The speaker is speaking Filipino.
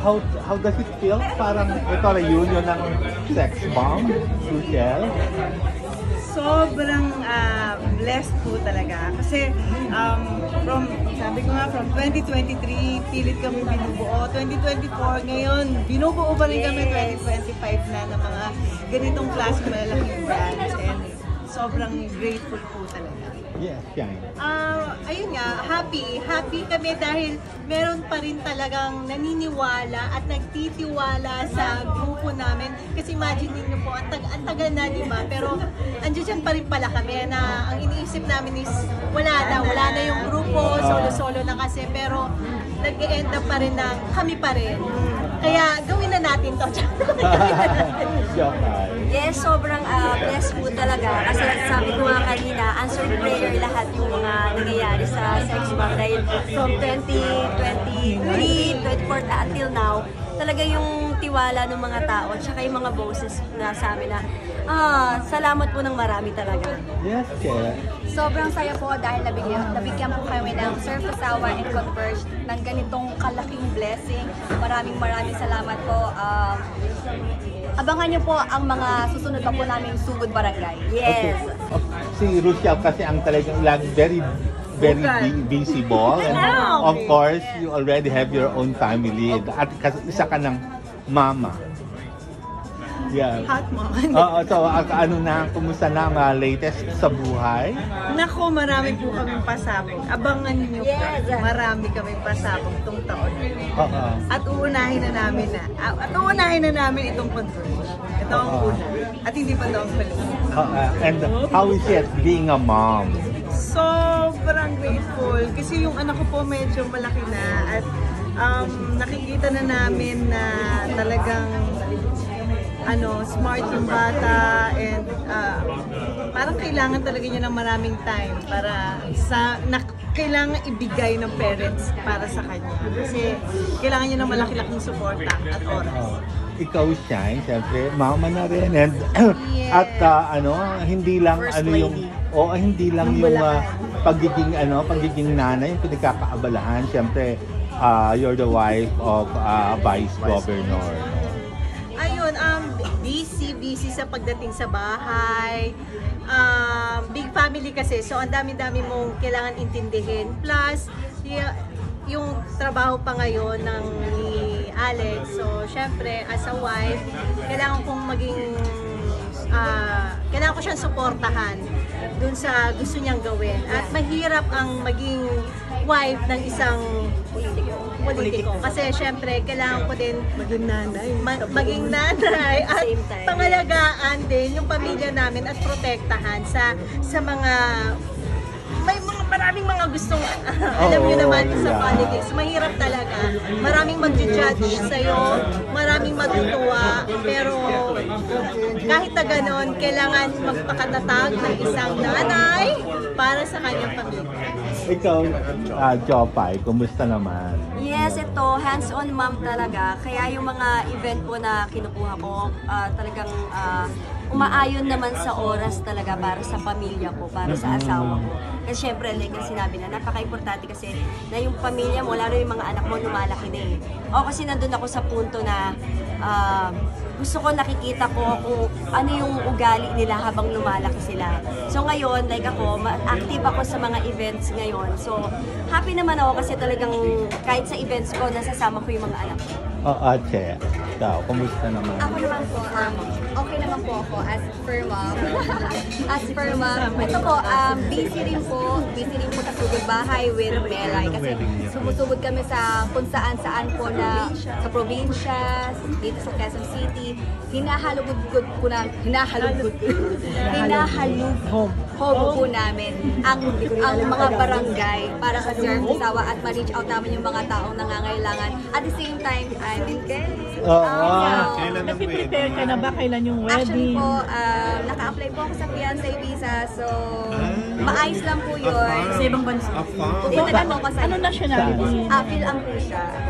how does it feel? Parang ito reunion ng sex bomb, Rochelle? Sobrang blessed po talaga. Kasi sabi ko nga, from 2023, pilit kami binubuo. 2024, ngayon, binubuo pa rin kami 2025 na ng mga ganitong klase malalaking brands. And sobrang grateful po talaga. Yes, Shine. Ayun nga, happy kami dahil meron pa rin talagang naniniwala at nagtitiwala sa grupo namin. Kasi imagine niyo po, ang tagal na, di ba? Pero andyan pa rin pala kami na ang iniisip namin is wala na yung grupo, solo-solo na kasi. Pero nag-e-end up pa rin na kami pa rin. Kaya gawin na natin to. Yes, sobrang blessed po talaga. Kasi sabi ko nga kanina, answered prayer lahat yung mga nangyayari sa sex bomb. Dahil from 2023, 24 until now, talaga yung tiwala ng mga tao at saka yung mga boses na sa amin na salamat po ng marami talaga. Yes, Kaya. Sobrang saya po dahil nabigyan po kami ng Surf Asawa and Converge ng ganitong kalaking blessing. Maraming salamat po. Abangan niyo po ang mga susunod pa po naming Sugod Barangay. Yes. Okay. Si Rochelle kasi ang talagang very busy ball. And of course, you already have your own family. At isa ka ng mama. Yeah. Hot mom. So, kumusta na ang latest sa buhay? Nako, marami po kaming pasabog. Abangan niyo po. Marami kaming pasabog itong taon. At uunahin na namin itong Converge. Ito ang una. At hindi pa ito ang huli. And how is it being a mom? Sobrang grateful. Kasi yung anak ko po medyo malaki na. At nakikita na namin na talagang smart yung bata and parang kailangan talaga niya ng maraming time para kailangan ibigay ng parents para sa kanya. Kasi kailangan niya ng malaki-laking suporta at oras. Ikaw, Shine, siyempre, mama na rin. And, yes. At hindi lang First yung pagiging nanay yung pinagkakaabalahan. Siyempre, you're the wife of Vice Governor. Ayun, busy sa pagdating sa bahay. Big family kasi, so ang dami-dami mong kailangan intindihin. Plus, yung trabaho pa ngayon ni Alex. So, syempre, as a wife, kailangan kong kailangan ko siyang suportahan dun sa gusto niyang gawin. At mahirap ang maging wife ng isang politiko. Kasi syempre, kailangan ko din maging nanay at pangalagaan din yung pamilya namin at protektahan sa mga maraming mga gustong alam niyo naman sa politics. Mahirap talaga. Maraming mag-judge sa'yo, maraming matutuwa, pero kahit na ganon, kailangan magpakatatag ng isang nanay para sa kanyang pamilya. Ikaw, Jopay, kumusta naman? Yes, ito, hands-on mom talaga. Kaya yung mga event po na kinukuha ko, talagang umaayon naman sa oras talaga para sa pamilya ko, para sa asawa ko. Kasi syempre, like ang sinabi na, napaka-importante kasi na yung pamilya mo, lalo yung mga anak mo, lumalaki na eh. O kasi nandun ako sa punto na gusto ko nakikita ko kung ano yung ugali nila habang lumalaki sila. So ngayon, like ako, active ako sa mga events ngayon. So happy naman ako kasi talagang kahit sa events ko, nasasama ko yung mga anak ko. Che, ikaw, kumusta naman? Ako naman po, okay naman po ako as per mom. Ito po, busy rin po sa Sugod Bahay with Melay. Kasi sumusugod kami sa kung saan-saan po na sa probinsya, dito sa Quezon City. Hinahalugod po namin ang mga barangay para sa Surf Asawa at ma-reach out namin yung mga taong nangangailangan. At the same time, I'm engaged. Nag-prepare ka na ba? Kailan yung wedding? Actually po, naka-apply po ako sa fiancé visa. So, maayos lang po yun. Sa ibang bansa? Pupunta po ako sa Ano nationality? Phil ang po siya.